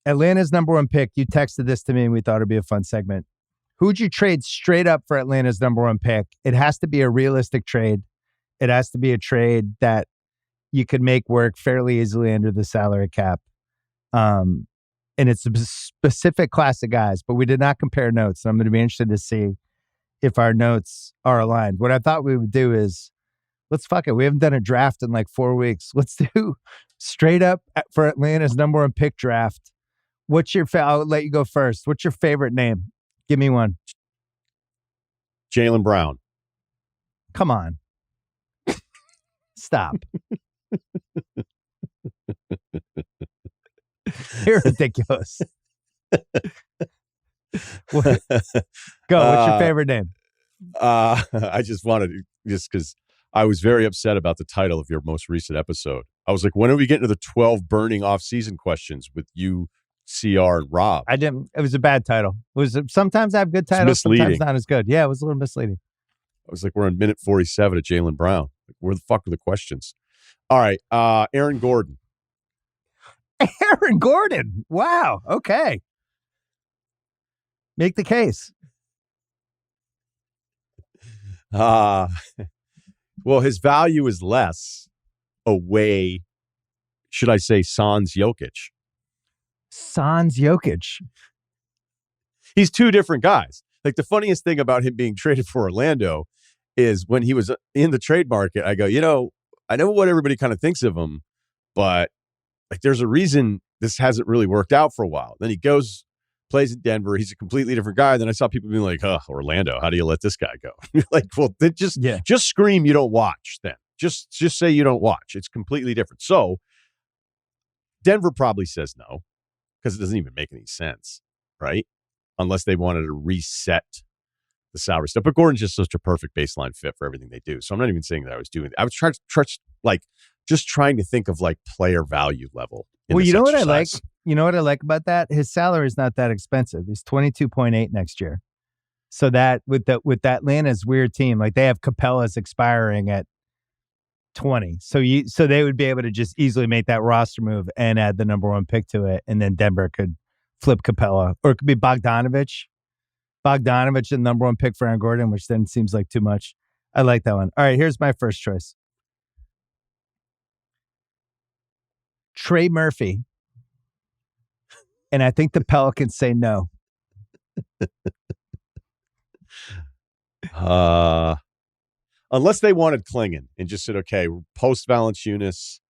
Atlanta's number one pick. You texted this to me and we thought it'd be a fun segment. Who'd you trade straight up for Atlanta's number one pick? It has to be a realistic trade. It has to be a trade that you could make work fairly easily under the salary cap. And it's a specific class of guys, but we did not compare notes. And I'm going to be interested to see if our notes are aligned. What I thought we would do is, let's fuck it. We haven't done a draft in like 4 weeks. Let's do straight up for Atlanta's number one pick draft. What's your, I'll let you go first. What's your favorite name? Give me one. Jaylen Brown. Come on. Stop. You're ridiculous. Go. What's your favorite name? I just wanted to, just because I was very upset about the title of your most recent episode. I was like, when are we getting to the 12 burning off-season questions with you, CR, and Rob? I didn't. It was a bad title. Sometimes I have good titles, sometimes not as good. Yeah, it was a little misleading. I was like, we're on minute 47 at Jaylen Brown. Like, where the fuck are the questions? All right, Aaron Gordon. Aaron Gordon. Wow. Okay. Make the case. Well, his value is less away, should I say, Sans Jokic. Sans Jokic. He's two different guys. Like, the funniest thing about him being traded for Orlando is when he was in the trade market, I go, I know what everybody kind of thinks of him, but like, there's a reason this hasn't really worked out for a while. Then he goes, plays in Denver. He's a completely different guy. Then I saw people being like, Orlando, how do you let this guy go? You're like, well, then just scream you don't watch then. Just say you don't watch. It's completely different. So Denver probably says no because it doesn't even make any sense, right? Unless they wanted to reset the salary stuff. But Gordon's just such a perfect baseline fit for everything they do. So I'm not even saying that I was doing that. I was trying to think of like player value level. Well, you know what I like? You know what I like about that? His salary is not that expensive. He's 22.8 next year. So that with Atlanta's weird team, like they have Capella's expiring at 20. So they would be able to just easily make that roster move and add the number one pick to it. And then Denver could flip Capella, or it could be Bogdanovich and number one pick for Aaron Gordon, which then seems like too much. I like that one. All right, here's my first choice. Trey Murphy. And I think the Pelicans say no. Unless they wanted Klingon and just said, okay, post Valanciunas,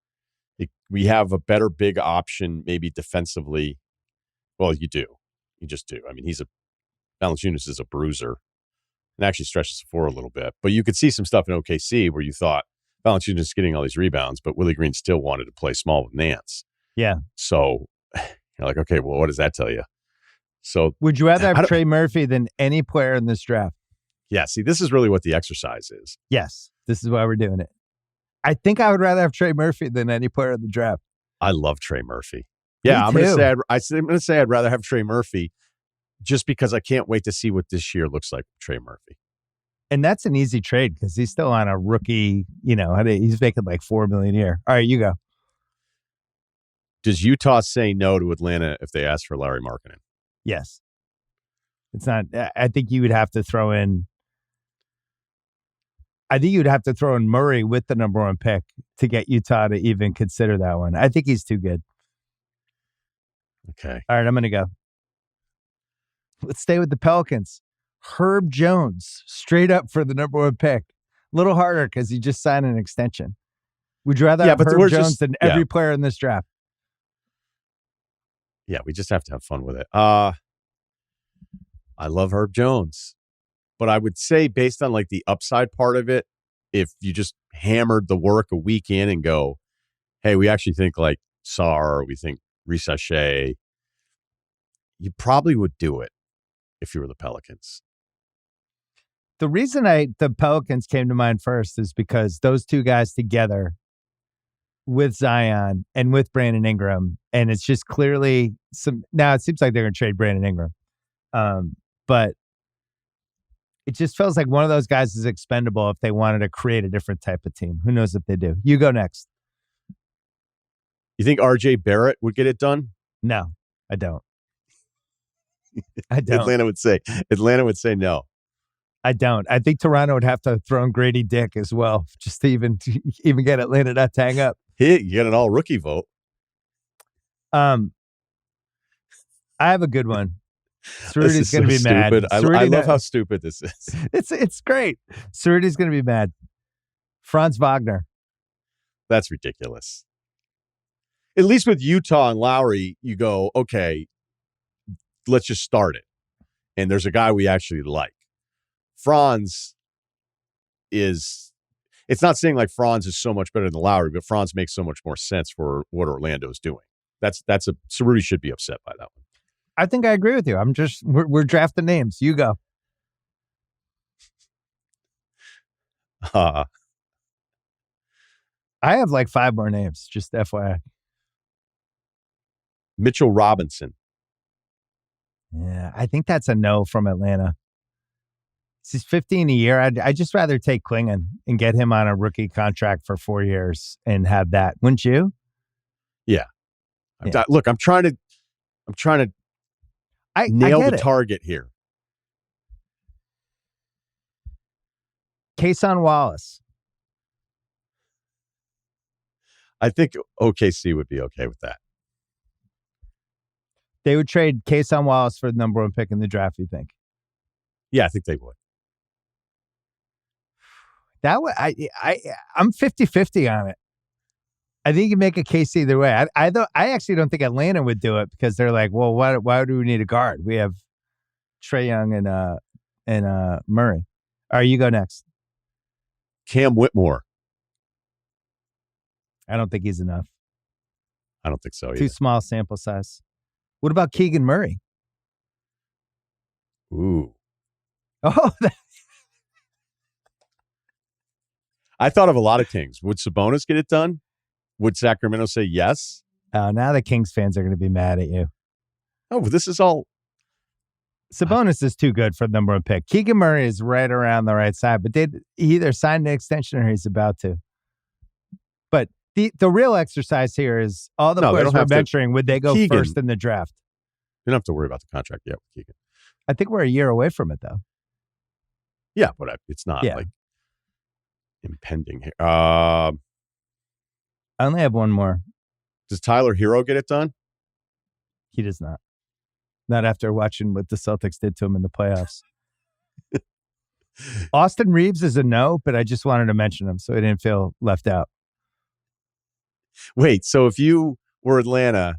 we have a better big option, maybe defensively. Well, you do. You just do. I mean, Valanciunas is a bruiser and actually stretches the floor a little bit. But you could see some stuff in OKC where you thought Valanciunas is getting all these rebounds, but Willie Green still wanted to play small with Nance. Yeah. So you're like, okay, well, what does that tell you? So would you rather have Trey Murphy than any player in this draft? Yeah, see, this is really what the exercise is. Yes, this is why we're doing it. I think I would rather have Trey Murphy than any player in the draft. I love Trey Murphy. Yeah, I'm going to say I'd rather have Trey Murphy just because I can't wait to see what this year looks like with Trey Murphy. And that's an easy trade because he's still on a rookie, he's making like $4 million a year. All right, you go. Does Utah say no to Atlanta if they ask for Larry Markkinen? Yes. It's not, I think you would have to throw in Murray with the number one pick to get Utah to even consider that one. I think he's too good. Okay. All right, I'm going to go. Let's stay with the Pelicans. Herb Jones, straight up for the number one pick. A little harder because he just signed an extension. Would you rather have Herb Jones than every player in this draft? Yeah, we just have to have fun with it. I love Herb Jones. But I would say based on like the upside part of it, if you just hammered the work a week in and go, hey, we actually think like Sarr, we think Risachet, you probably would do it if you were the Pelicans. The reason the Pelicans came to mind first is because those two guys together with Zion and with Brandon Ingram, and it's just clearly now it seems like they're going to trade Brandon Ingram. But it just feels like one of those guys is expendable if they wanted to create a different type of team. Who knows if they do? You go next. You think RJ Barrett would get it done? No. I don't. I don't. Atlanta would say no. I don't. I think Toronto would have to throw in Grady Dick as well, just to even get Atlanta not to hang up. You get an all rookie vote. I have a good one. Cerruti's going to be stupid. mad. I love how stupid this is. It's great. Cerruti's going to be mad. Franz Wagner. That's ridiculous. At least with Utah and Lowry, you go, okay, let's just start it. And there's a guy we actually like. Franz is, it's not saying like Franz is so much better than Lowry, but Franz makes so much more sense for what Orlando's doing. Cerruti should be upset by that one. I think I agree with you. We're drafting names. You go. I have like 5 more names, just FYI. Mitchell Robinson. Yeah, I think that's a no from Atlanta. He's 15 a year. I'd just rather take Klingon and get him on a rookie contract for 4 years and have that. Wouldn't you? Yeah. Look, I'm trying to nail the target here. Kason Wallace. I think OKC would be okay with that. They would trade Kason Wallace for the number 1 pick in the draft, you think? Yeah, I think they would. That would I'm 50-50 on it. I think you make a case either way. I actually don't think Atlanta would do it because they're like, well, why do we need a guard? We have Trae Young and Murray. All right, you go next. Cam Whitmore. I don't think he's enough. I don't think so either. Too small sample size. What about Keegan Murray? Ooh. Oh, I thought of a lot of things. Would Sabonis get it done? Would Sacramento say yes? Now the Kings fans are going to be mad at you. Oh, this is all. Sabonis is too good for the number 1 pick. Keegan Murray is right around the right side, but he either signed an extension or he's about to. But the real exercise here is all the players we're mentioning, would they go Keegan, first in the draft? You don't have to worry about the contract yet with Keegan. I think we're a year away from it, though. Yeah, but it's not like impending here. I only have one more. Does Tyler Hero get it done? He does not. Not after watching what the Celtics did to him in the playoffs. Austin Reeves is a no, but I just wanted to mention him so he didn't feel left out. Wait, so if you were Atlanta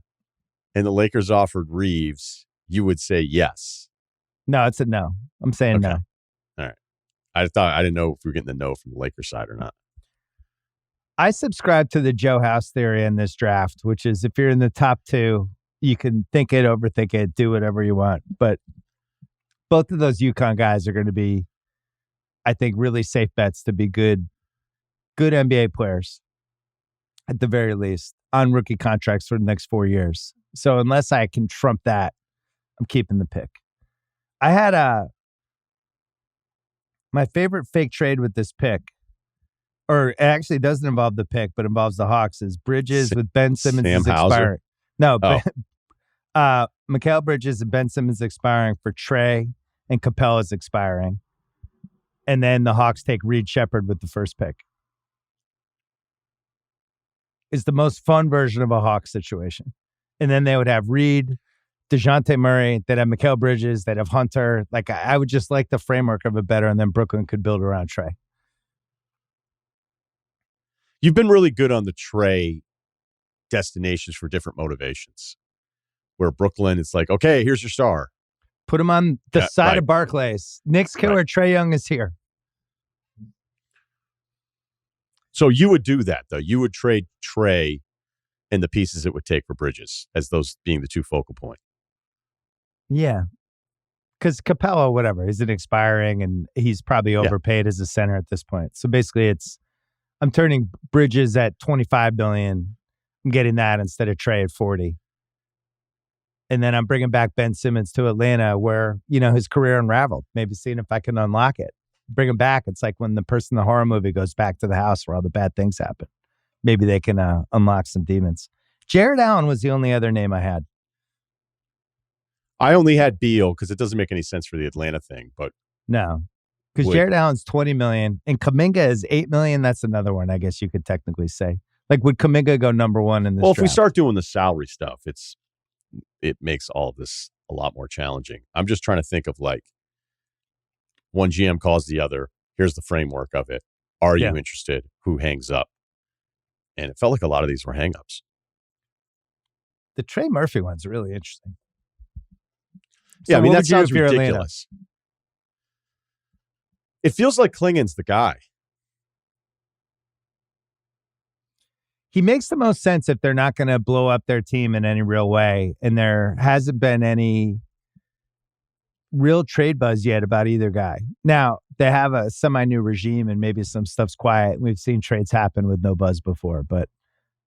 and the Lakers offered Reeves, you would say yes? No, it's a no. I'm saying no. All right. I didn't know if we were getting the no from the Lakers side or not. I subscribe to the Joe House theory in this draft, which is if you're in the top 2, you can think it, overthink it, do whatever you want. But both of those UConn guys are going to be, I think, really safe bets to be good NBA players, at the very least, on rookie contracts for the next 4 years. So unless I can trump that, I'm keeping the pick. I had my favorite fake trade with this pick, or it actually doesn't involve the pick, but involves the Hawks, is Bridges with Ben Simmons is expiring. No, Mikal Bridges and Ben Simmons expiring for Trae, and Capella's expiring. And then the Hawks take Reed Shepherd with the first pick. It's the most fun version of a Hawks situation. And then they would have Reed, DeJounte Murray, they'd have Mikal Bridges, they'd have Hunter. Like, I would just like the framework of it better, and then Brooklyn could build around Trae. You've been really good on the Trae destinations for different motivations. Where Brooklyn, it's like, okay, here's your star. Put him on the side of Barclays. Knicks killer Trae Young is here. So you would do that, though. You would trade Trae and the pieces it would take for Bridges as those being the 2 focal point. Yeah. Because Capella, whatever, isn't expiring, and he's probably overpaid as a center at this point. So basically I'm turning Bridges at $25 billion. I'm getting that instead of Trae at 40. And then I'm bringing back Ben Simmons to Atlanta where, his career unraveled. Maybe seeing if I can unlock it. Bring him back. It's like when the person in the horror movie goes back to the house where all the bad things happen. Maybe they can unlock some demons. Jared Allen was the only other name I had. I only had Beal because it doesn't make any sense for the Atlanta thing, but No, because would Jared Allen's $20 million and Kuminga is $8 million. That's another one, I guess you could technically say. Like, would Kuminga go number one in this well, if we draft? start doing the salary stuff, it makes all of this a lot more challenging. I'm just trying to think of like one GM calls the other. Here's the framework of it. Are Yeah. you interested? Who hangs up? And it felt like a lot of these were hangups. The Trey Murphy one's really interesting. Yeah, So I mean, what that would you do sounds if you're Atlanta? ridiculous. It feels like Klingon's the guy. He makes the most sense if they're not going to blow up their team in any real way. And there hasn't been any real trade buzz yet about either guy. Now, they have a semi-new regime and maybe some stuff's quiet. We've seen trades happen with no buzz before, but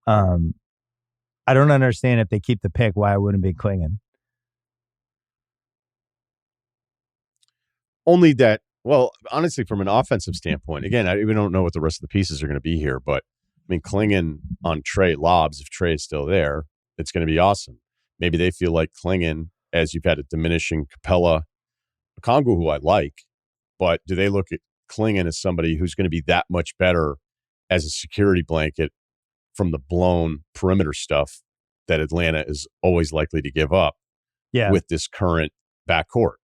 I don't understand if they keep the pick, why it wouldn't be Klingon. Only that, well, honestly, from an offensive standpoint, again, we don't know what the rest of the pieces are going to be here, but I mean, Klingon on Trey lobs, if Trey is still there, it's going to be awesome. Maybe they feel like Klingon, as you've had a diminishing Capella, Congo, who I like, but do they look at Klingon as somebody who's going to be that much better as a security blanket from the blown perimeter stuff that Atlanta is always likely to give up with this current backcourt?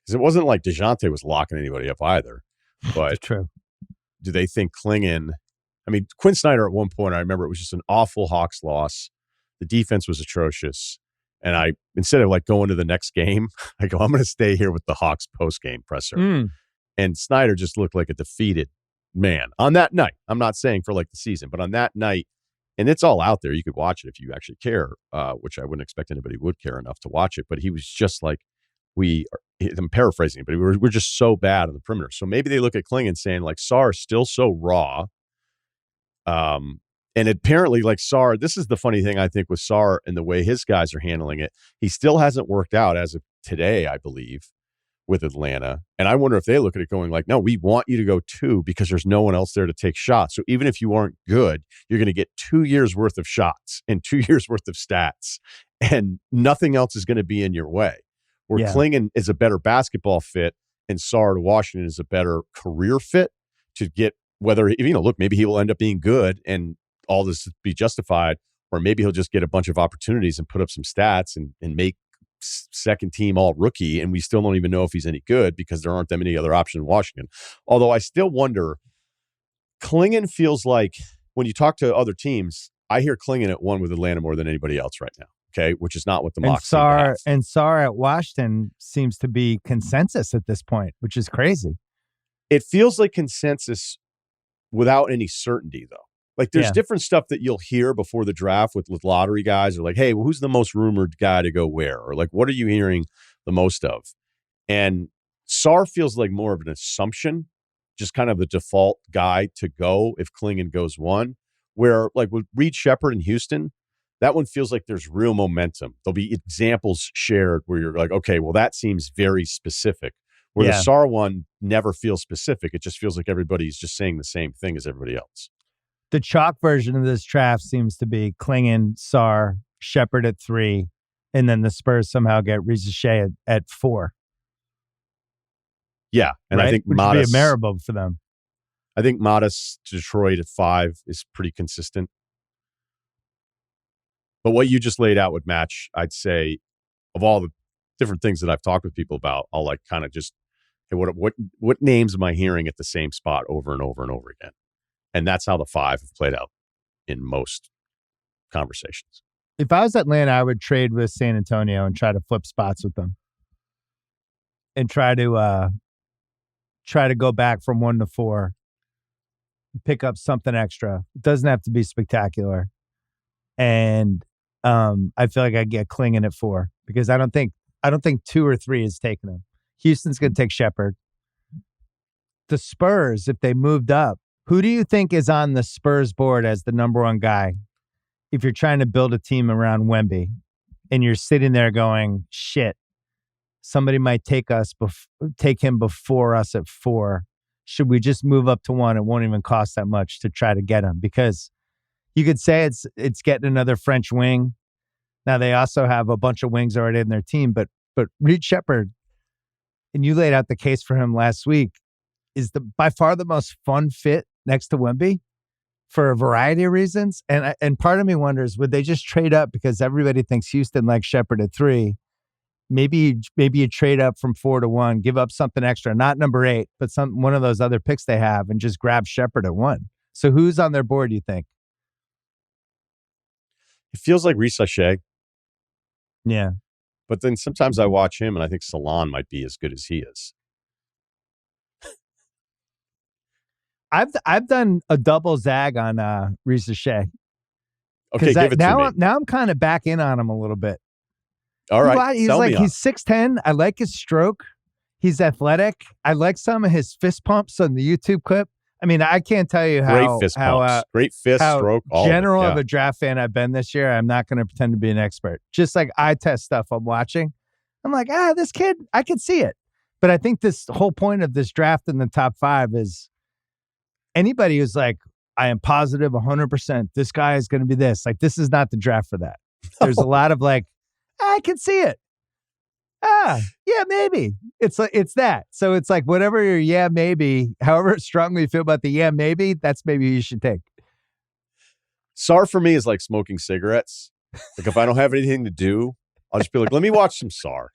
Because it wasn't like DeJounte was locking anybody up either. But true. Do they think Klingon? I mean, Quinn Snyder at one point, I remember it was just an awful Hawks loss. The defense was atrocious. And I, instead of like going to the next game, I go, I'm going to stay here with the Hawks post-game presser. And Snyder just looked like a defeated man on that night. I'm not saying for like the season, but on that night, and it's all out there. You could watch it if you actually care, which I wouldn't expect anybody would care enough to watch it. But he was just like, I'm paraphrasing, but we're just so bad on the perimeter. So maybe they look at Klingon saying like, Sarr is still so raw. And apparently, like Sarr, this is the funny thing I think with Sarr and the way his guys are handling it. He still hasn't worked out as of today, I believe, with Atlanta. And I wonder if they look at it going like, no, we want you to go 2 because there's no one else there to take shots. So even if you aren't good, you're going to get 2 years worth of shots and 2 years worth of stats, and nothing else is going to be in your way. Where Klingon is a better basketball fit and Sarr to Washington is a better career fit to get whether, look, maybe he will end up being good and all this be justified, or maybe he'll just get a bunch of opportunities and put up some stats and make second team all rookie. And we still don't even know if he's any good because there aren't that many other options in Washington. Although I still wonder, Klingon feels like when you talk to other teams, I hear Klingon at 1 with Atlanta more than anybody else right now. Okay. Which is not what the mocks seem to have. And Sarr at Washington seems to be consensus at this point, which is crazy. It feels like consensus without any certainty, though. Like there's different stuff that you'll hear before the draft with lottery guys, or like, hey, well, who's the most rumored guy to go where? Or like, what are you hearing the most of? And Sarr feels like more of an assumption, just kind of the default guy to go if Klingon goes 1. Where like with Reed Shepherd in Houston, that one feels like there's real momentum. There'll be examples shared where you're like, okay, well, that seems very specific. Where the Sarr one never feels specific. It just feels like everybody's just saying the same thing as everybody else. The chalk version of this draft seems to be Klingon, Sarr, Shepherd at 3, and then the Spurs somehow get Rizachet at 4. Yeah, and I think Which would be a Maribel for them. I think Modest Detroit at 5 is pretty consistent. But what you just laid out would match, I'd say, of all the different things that I've talked with people about, I'll like kind of just, hey, what names am I hearing at the same spot over and over and over again? And that's how the 5 have played out in most conversations. If I was Atlanta, I would trade with San Antonio and try to flip spots with them, and try to go back from 1 to 4, pick up something extra. It doesn't have to be spectacular, and I feel like I get Klingon at 4 because I don't think 2 or 3 is taking him. Houston's going to take Shepherd. The Spurs, if they moved up, who do you think is on the Spurs board as the number 1 guy? If you're trying to build a team around Wemby and you're sitting there going, shit, somebody might take him before us at 4. Should we just move up to 1? It won't even cost that much to try to get him, because you could say it's getting another French wing. Now they also have a bunch of wings already in their team, but Reed Shepherd, and you laid out the case for him last week, is by far the most fun fit next to Wemby for a variety of reasons. And part of me wonders, would they just trade up because everybody thinks Houston likes Shepherd at 3? Maybe you trade up from 4 to 1, give up something extra, not number 8, but one of those other picks they have, and just grab Shepherd at 1. So who's on their board, do you think? It feels like Ryen Russillo. Yeah. But then sometimes I watch him and I think Salon might be as good as he is. I've done a double zag on Ryen Russillo. Okay, give it to me. Now I'm kind of back in on him a little bit. All right, he's 6'10". I like his stroke. He's athletic. I like some of his fist pumps on the YouTube clip. I mean, I can't tell you great fist stroke, all general of a draft fan I've been this year. I'm not going to pretend to be an expert. Just like eye test stuff I'm watching, I'm like, this kid, I can see it. But I think this whole point of this draft in the top 5 is anybody who's like, I am positive 100% this guy is going to be this. Like, this is not the draft for that. There's a lot of like, I can see it. Yeah, maybe. It's that. So it's like whatever your maybe, however strongly you feel about the maybe, that's maybe you should take. SAR for me is like smoking cigarettes. Like if I don't have anything to do, I'll just be like, let me watch some SAR.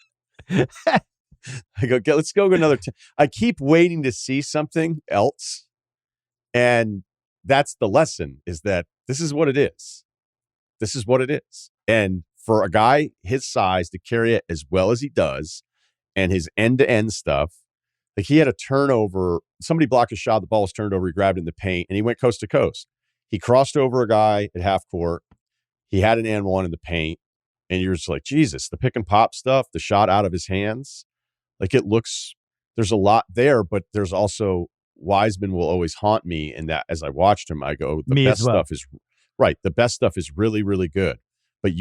I go, let's go another. I keep waiting to see something else. And that's the lesson, is that this is what it is. This is what it is. And for a guy his size to carry it as well as he does, and his end-to-end stuff, like he had a turnover. Somebody blocked a shot. The ball was turned over. He grabbed it in the paint, and he went coast to coast. He crossed over a guy at half court. He had an and one in the paint, and you're just like, Jesus, the pick and pop stuff, the shot out of his hands. Like it looks, there's a lot there, but there's also Wiseman will always haunt me in that as I watched him, I go, the best stuff is right. The best stuff is really, really good. But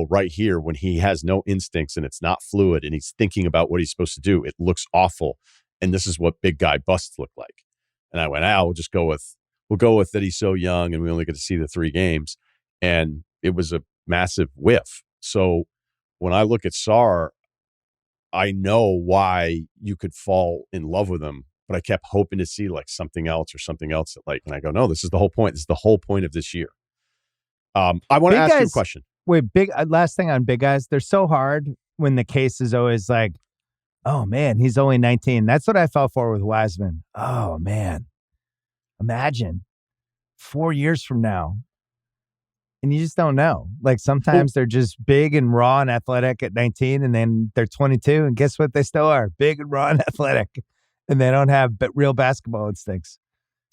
right here, when he has no instincts and it's not fluid and he's thinking about what he's supposed to do, it looks awful. And this is what big guy busts look like. And I went, we'll go with that he's so young and we only get to see the 3 games. And it was a massive whiff. So when I look at SAR, I know why you could fall in love with him, but I kept hoping to see like something else that and I go, no, this is the whole point. This is the whole point of this year. I want to ask you a question. Wait, last thing on big guys. They're so hard when the case is always like, oh man, he's only 19. That's what I fell for with Wiseman. Oh man, imagine 4 years from now. And you just don't know. Like sometimes they're just big and raw and athletic at 19, and then they're 22, and guess what? They still are big and raw and athletic, and they don't have real basketball instincts.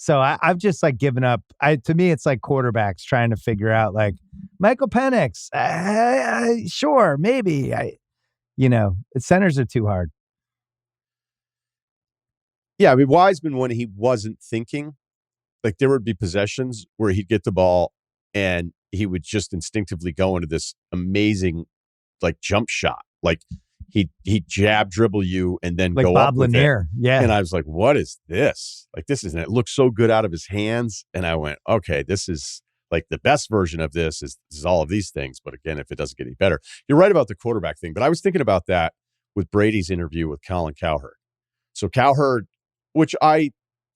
So I've just like given up. To me, it's like quarterbacks trying to figure out like Michael Penix. Sure, maybe. Centers are too hard. Yeah, I mean, Wiseman, when he wasn't thinking, like there would be possessions where he'd get the ball and he would just instinctively go into this amazing like jump shot. Like he'd jab dribble you and then like go Bob up with Lanier. it. Yeah. And I was like, what is this? Like this isn't, it looks so good out of his hands. And I went, okay, this is like the best version of this is all of these things. But again, if it doesn't get any better, you're right about the quarterback thing. But I was thinking about that with Brady's interview with Colin Cowherd. So Cowherd, which I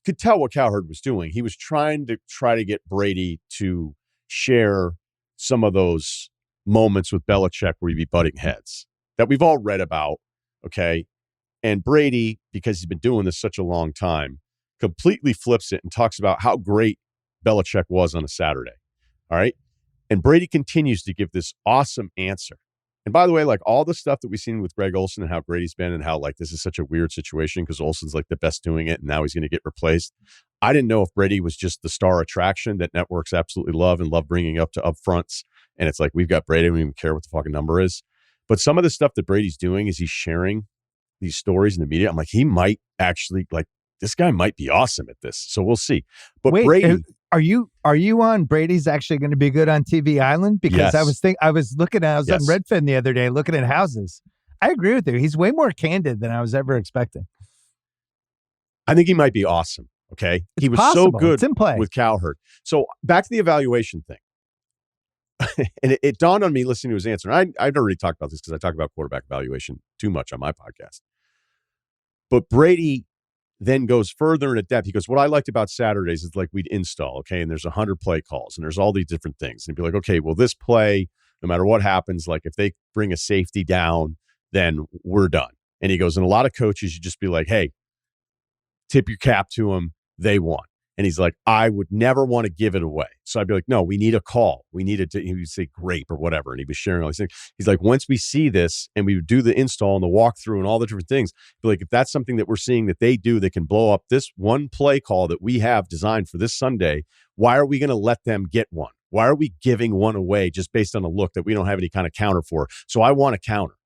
could tell what Cowherd was doing. He was trying to get Brady to share some of those moments with Belichick where he'd be butting heads that we've all read about, okay? And Brady, because he's been doing this such a long time, completely flips it and talks about how great Belichick was on a Saturday, all right? And Brady continues to give this awesome answer. And by the way, like all the stuff that we've seen with Greg Olsen and how great he's been and how like this is such a weird situation because Olsen's like the best doing it and now he's going to get replaced. I didn't know if Brady was just the star attraction that networks absolutely love and love bringing up to upfronts. And it's like, we've got Brady, we don't even care what the fucking number is. But some of the stuff that Brady's doing is he's sharing these stories in the media. I'm like, he might actually like, this guy might be awesome at this. So we'll see. But wait, Brady, are you on Brady's actually going to be good on TV Island? Because yes. I was on Redfin the other day looking at houses. I agree with you. He's way more candid than I was ever expecting. I think he might be awesome. Okay. He was possible. So good it's in play. with Cowherd. So back to the evaluation thing. and it dawned on me listening to his answer. And I've already talked about this because I talk about quarterback evaluation too much on my podcast. But Brady then goes further into depth. He goes, what I liked about Saturdays is like we'd install, okay, and there's 100 play calls and there's all these different things. And he'd be like, okay, well, this play, no matter what happens, like if they bring a safety down, then we're done. And he goes, and a lot of coaches, you just be like, hey, tip your cap to them. They won. And he's like, I would never want to give it away. So I'd be like, no, we need a call. We needed to, he would say grape or whatever. And he was sharing all these things. He's like, once we see this and we would do the install and the walkthrough and all the different things, be like, if that's something that we're seeing that they do, that can blow up this one play call that we have designed for this Sunday, why are we going to let them get one? Why are we giving one away just based on a look that we don't have any kind of counter for? So I want a counter.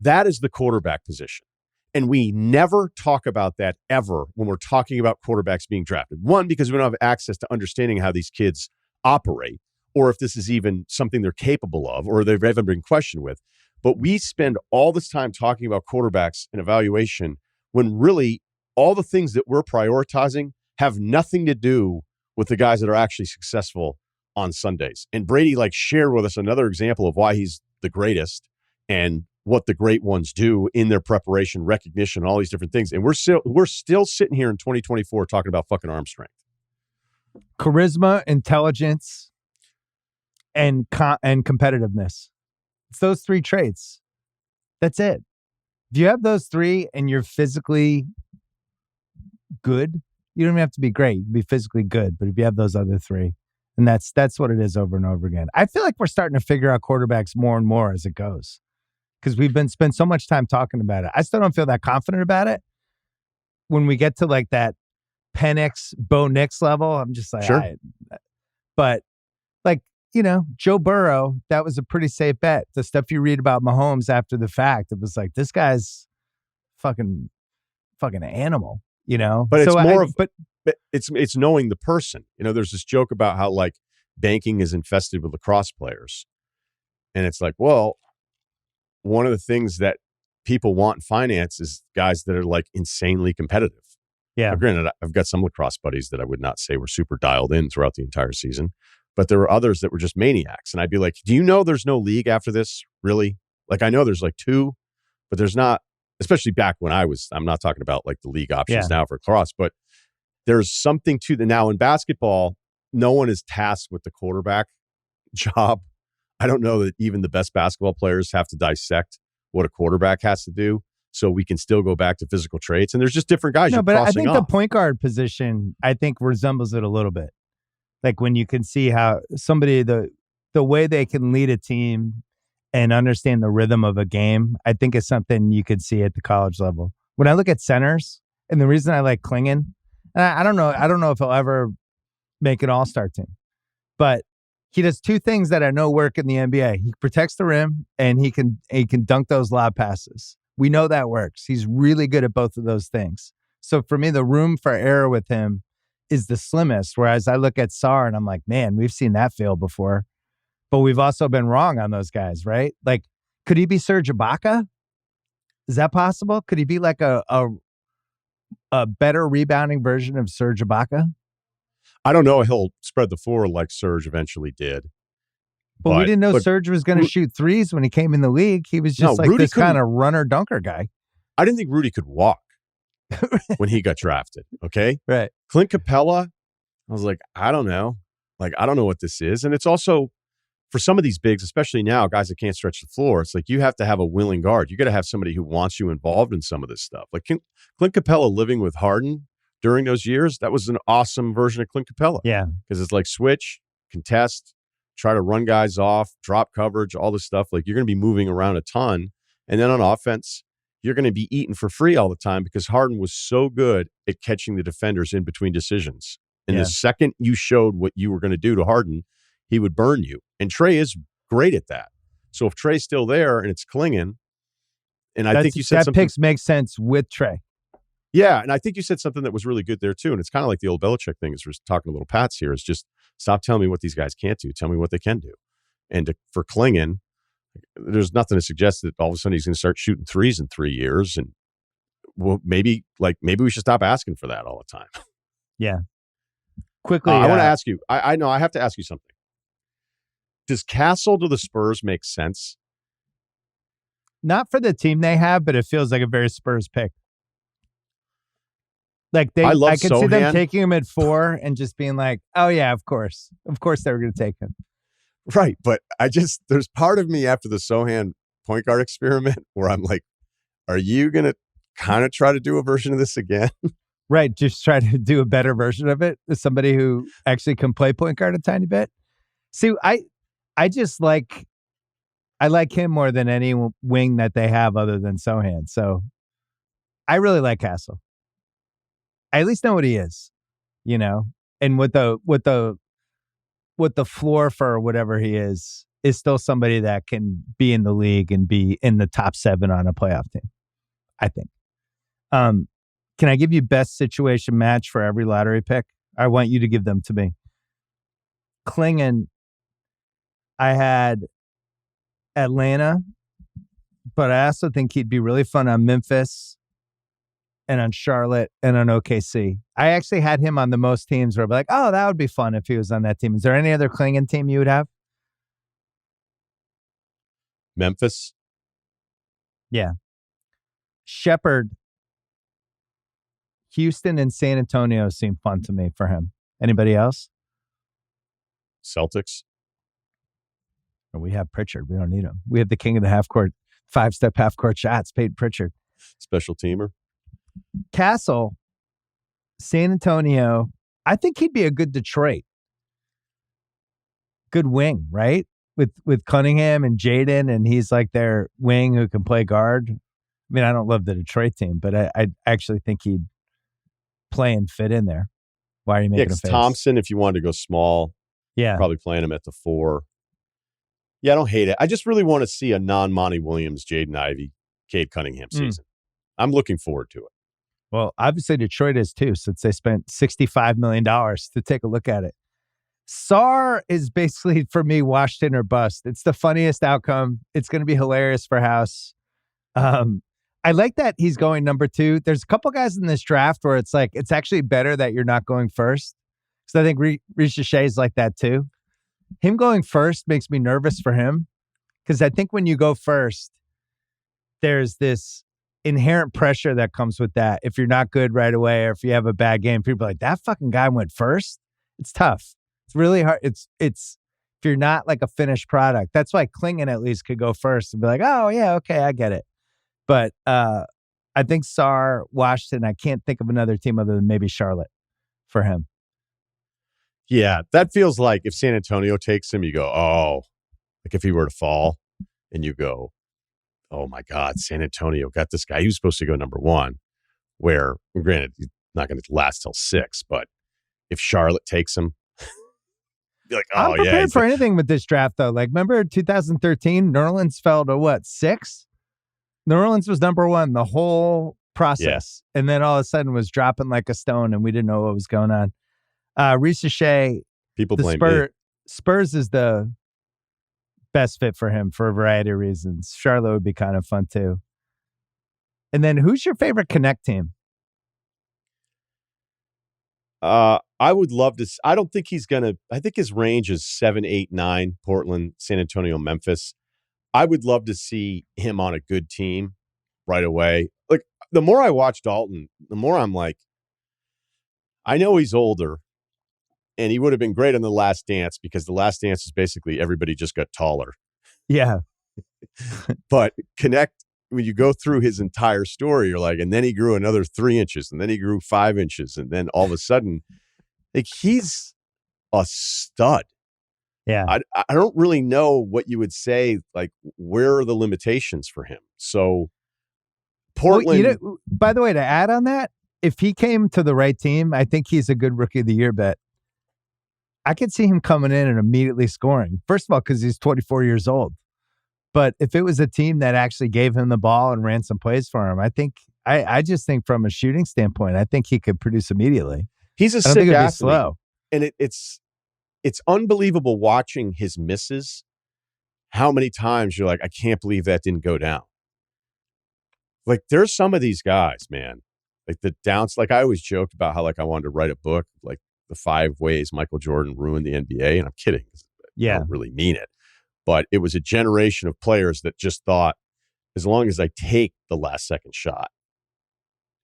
That is the quarterback position. And we never talk about that ever when we're talking about quarterbacks being drafted. One, because we don't have access to understanding how these kids operate, or if this is even something they're capable of, or they've ever been questioned with. But we spend all this time talking about quarterbacks and evaluation when really all the things that we're prioritizing have nothing to do with the guys that are actually successful on Sundays. And Brady shared with us another example of why he's the greatest and what the great ones do in their preparation, recognition, all these different things. And we're still sitting here in 2024 talking about fucking arm strength. Charisma, intelligence, and competitiveness. It's those three traits. That's it. If you have those three and you're physically good, you don't even have to be great. You can be physically good. But if you have those other three, and that's what it is over and over again. I feel like we're starting to figure out quarterbacks more and more as it goes, because we've spent so much time talking about it. I still don't feel that confident about it. When we get to that Penix, Bo Nix level, I'm just like, sure. But Joe Burrow, that was a pretty safe bet. The stuff you read about Mahomes after the fact, it was like, this guy's fucking animal, But it's knowing the person. There's this joke about how banking is infested with lacrosse players. And it's like, well, one of the things that people want in finance is guys that are insanely competitive. Yeah. Now, granted, I've got some lacrosse buddies that I would not say were super dialed in throughout the entire season, but there were others that were just maniacs. And I'd be like, do you know there's no league after this? Really? I know there's two, but there's not, especially back when I'm not talking about the league options now for lacrosse, but there's something to the, now in basketball, no one is tasked with the quarterback job. I don't know that even the best basketball players have to dissect what a quarterback has to do. So we can still go back to physical traits. And there's just different guys. No, you're but I crossing think off. the point guard position, I think, resembles it a little bit. When you can see how somebody, the way they can lead a team and understand the rhythm of a game, I think is something you could see at the college level. When I look at centers, and the reason I like Klingon, and I don't know if he'll ever make an all-star team, but he does two things that I know work in the NBA. He protects the rim, and he can dunk those lob passes. We know that works. He's really good at both of those things. So for me, the room for error with him is the slimmest. Whereas I look at Sarr and I'm like, man, we've seen that fail before, but we've also been wrong on those guys, right? Could he be Serge Ibaka? Is that possible? Could he be a better rebounding version of Serge Ibaka? I don't know. He'll spread the floor like Serge eventually did. But we didn't know Serge was going to shoot threes when he came in the league. He was just this kind of runner dunker guy. I didn't think Rudy could walk when he got drafted. Okay. Right. Clint Capella, I was like, I don't know. I don't know what this is. And it's also for some of these bigs, especially now, guys that can't stretch the floor, it's you have to have a willing guard. You got to have somebody who wants you involved in some of this stuff. Clint Capella living with Harden during those years, that was an awesome version of Clint Capella. Yeah. Because it's switch, contest, try to run guys off, drop coverage, all this stuff. You're going to be moving around a ton. And then on offense, you're going to be eaten for free all the time because Harden was so good at catching the defenders in between decisions. And the second you showed what you were going to do to Harden, he would burn you. And Trey is great at that. So if Trey's still there and it's Klingon, and I think you said that something. picks makes sense with Trey. Yeah, and I think you said something that was really good there too. And it's kind of like the old Belichick thing, as we're talking to little Pats here, is just stop telling me what these guys can't do. Tell me what they can do. And for Klingon, there's nothing to suggest that all of a sudden he's going to start shooting threes in 3 years. And maybe we should stop asking for that all the time. Yeah. Quickly. I want to ask you, I know I have to ask you something. Does Castle to the Spurs make sense? Not for the team they have, but it feels like a very Spurs pick. Like I love I could see them Sohan. taking him at 4 and just being like, "Oh yeah, of course they were going to take him." Right, but there's part of me after the Sohan point guard experiment where I'm like, are you going to kind of try to do a version of this again? Right, just try to do a better version of it as somebody who actually can play point guard a tiny bit. See, I just like him more than any wing that they have other than Sohan. So I really like Castle. I at least know what he is, and what the floor for whatever he is still somebody that can be in the league and be in the top 7 on a playoff team, I think. Can I give you best situation match for every lottery pick? I want you to give them to me. Klingon, I had Atlanta, but I also think he'd be really fun on Memphis and on Charlotte and on OKC. I actually had him on the most teams where I'd be like, oh, that would be fun if he was on that team. Is there any other Klingon team you would have? Memphis? Yeah. Shepherd, Houston and San Antonio seem fun to me for him. Anybody else? Celtics? We have Pritchard. We don't need him. We have the king of the half court, 5-step half court shots, Peyton Pritchard. Special teamer. Castle, San Antonio. I think he'd be a good Detroit. Good wing, right? With Cunningham and Jaden, and he's like their wing who can play guard. I mean, I don't love the Detroit team, but I actually think he'd play and fit in there. Why are you making a face? Thompson, if you wanted to go small, probably playing him at the 4. Yeah, I don't hate it. I just really want to see a non-Monty Williams, Jaden Ivey, Cade Cunningham season. I'm looking forward to it. Well, obviously Detroit is too, since they spent $65 million to take a look at it. Sarr is basically, for me, washed in or bust. It's the funniest outcome. It's going to be hilarious for House. I like that he's going number 2. There's a couple guys in this draft where it's like, it's actually better that you're not going first. So I think Russillo is like that too. Him going first makes me nervous for him, because I think when you go first, there's this inherent pressure that comes with that. If you're not good right away, or if you have a bad game, people are like, that fucking guy went first. It's tough. It's really hard. It's if you're not like a finished product. That's why Klingon at least could go first and be like, oh yeah, okay, I get it. But I think Sarr, Washington, I can't think of another team other than maybe Charlotte for him. Yeah, that feels like if San Antonio takes him, you go, oh, like if he were to fall, and you go, oh my God, San Antonio got this guy. He was supposed to go number 1, where, granted, he's not going to last till 6, but if Charlotte takes him, be like, oh, I'm prepared for anything with this draft, though. Like, remember 2013, Nerlens fell to what, 6? Nerlens was number 1 the whole process, and then all of a sudden was dropping like a stone, and we didn't know what was going on. Russillo, people blame me. Spurs is the best fit for him for a variety of reasons. Charlotte would be kind of fun too. And then, who's your favorite Connect team? I would love to. I don't think he's gonna. I think his range is 7, 8, 9. Portland, San Antonio, Memphis. I would love to see him on a good team right away. Like, the more I watch Dalton, the more I'm like, I know he's older, and he would have been great on The Last Dance, because The Last Dance is basically everybody just got taller. Yeah. But Connect, when you go through his entire story, you're like, and then he grew another 3 inches, and then he grew 5 inches, and then all of a sudden, like, he's a stud. Yeah. I don't really know what you would say, like, where are the limitations for him? So Portland. Well, by the way, to add on that, if he came to the right team, I think he's a good Rookie of the Year bet. I could see him coming in and immediately scoring. First of all, because he's 24 years old. But if it was a team that actually gave him the ball and ran some plays for him, I just think from a shooting standpoint, I think he could produce immediately. He's a sick athlete. Slow. And it's unbelievable watching his misses. How many times you're like, I can't believe that didn't go down. Like, there's some of these guys, man. Like, the downs. Like, I always joked about how, like, I wanted to write a book, like, the 5 ways Michael Jordan ruined the NBA. And I'm kidding. Yeah. I don't really mean it. But it was a generation of players that just thought, as long as I take the last second shot,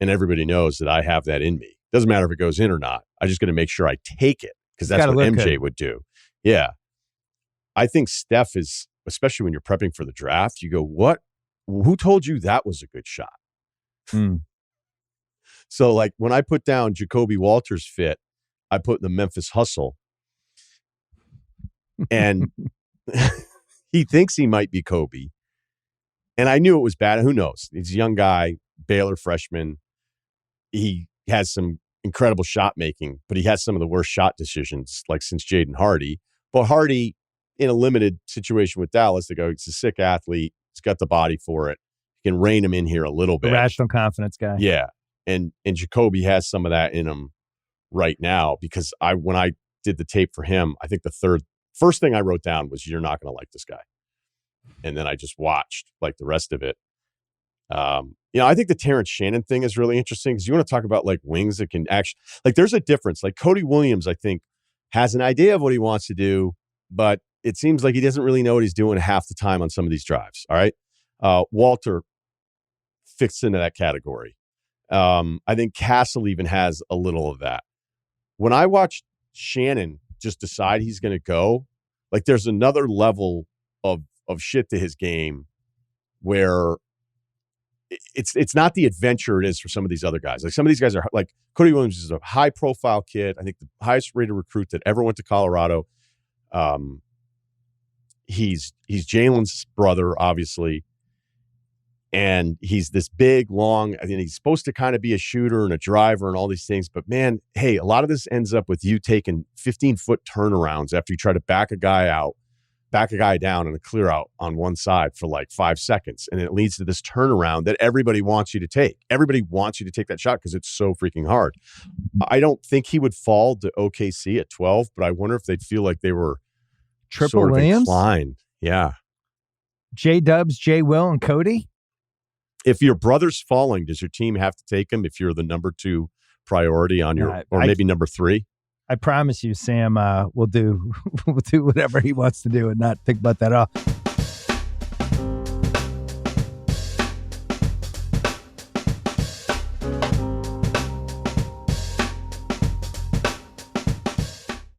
and everybody knows that I have that in me. Doesn't matter if it goes in or not. I just got to make sure I take it, because that's what MJ would do. Yeah. I think Steph is, especially when you're prepping for the draft, you go, what? Who told you that was a good shot? So, like, when I put down Jacoby Walters' fit, I put the Memphis Hustle. And he thinks he might be Kobe. And I knew it was bad. Who knows? He's a young guy, Baylor freshman. He has some incredible shot making, but he has some of the worst shot decisions, like since Jaden Hardy. But Hardy, in a limited situation with Dallas, they go, he's a sick athlete. He's got the body for it. He can rein him in here a little bit. Irrational confidence guy. Yeah. And Jacoby has some of that in him right now, because when I did the tape for him, I think the first thing I wrote down was, you're not going to like this guy. And then I just watched like the rest of it. I think the Terrence Shannon thing is really interesting, because you want to talk about like wings that can actually, like, there's a difference. Like Cody Williams, I think, has an idea of what he wants to do, but it seems like he doesn't really know what he's doing half the time on some of these drives. All right. Walter fits into that category. I think Castle even has a little of that. When I watched Shannon just decide he's going to go, like, there's another level of shit to his game where it's not the adventure it is for some of these other guys. Like, some of these guys are like, Cody Williams is a high profile kid. I think the highest rated recruit that ever went to Colorado. He's Jalen's brother, obviously. And he's this big, long, I mean, he's supposed to kind of be a shooter and a driver and all these things. But man, hey, a lot of this ends up with you taking 15-foot turnarounds after you try to back a guy down and a clear out on one side for like 5 seconds. And it leads to this turnaround that everybody wants you to take. Everybody wants you to take that shot because it's so freaking hard. I don't think he would fall to OKC at 12, but I wonder if they'd feel like they were Triple Williams? Inclined. Yeah. J-Dubs, J-Will, and Cody? If your brother's falling, does your team have to take him if you're the number 2 priority on your, or maybe number 3? I promise you, Sam, we'll do whatever he wants to do and not think about that at all.